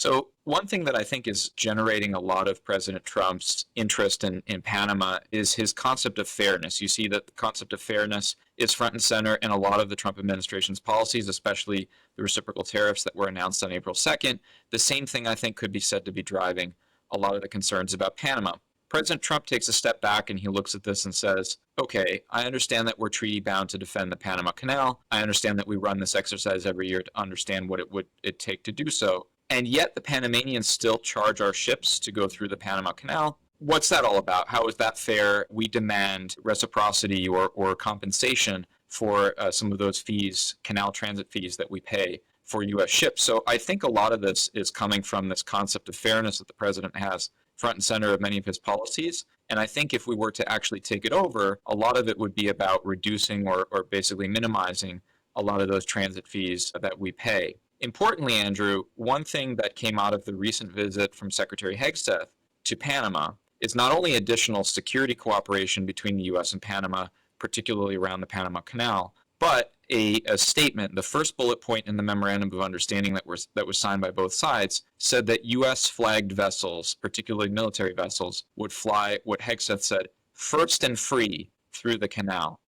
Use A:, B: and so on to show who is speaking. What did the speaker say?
A: So one thing that I think is generating a lot of President Trump's interest in Panama is his concept of fairness. You see that the concept of fairness is front and center in a lot of the Trump administration's policies, especially the reciprocal tariffs that were announced on April 2nd. The same thing I think could be said to be driving a lot of the concerns about Panama. President Trump takes a step back and he looks at this and says, okay, I understand that we're treaty bound to defend the Panama Canal. I understand that we run this exercise every year to understand what it would take to do so. And yet the Panamanians still charge our ships to go through the Panama Canal. What's that all about? How is that fair? We demand reciprocity or compensation for some of those fees, canal transit fees that we pay for U.S. ships. So I think a lot of this is coming from this concept of fairness that the president has front and center of many of his policies. And I think if we were to actually take it over, a lot of it would be about reducing or basically minimizing a lot of those transit fees that we pay. Importantly, Andrew, one thing that came out of the recent visit from Secretary Hegseth to Panama is not only additional security cooperation between the U.S. and Panama, particularly around the Panama Canal, but a statement, the first bullet point in the memorandum of understanding that was signed by both sides, said that U.S. flagged vessels, particularly military vessels, would fly, what Hegseth said, first and free through the canal.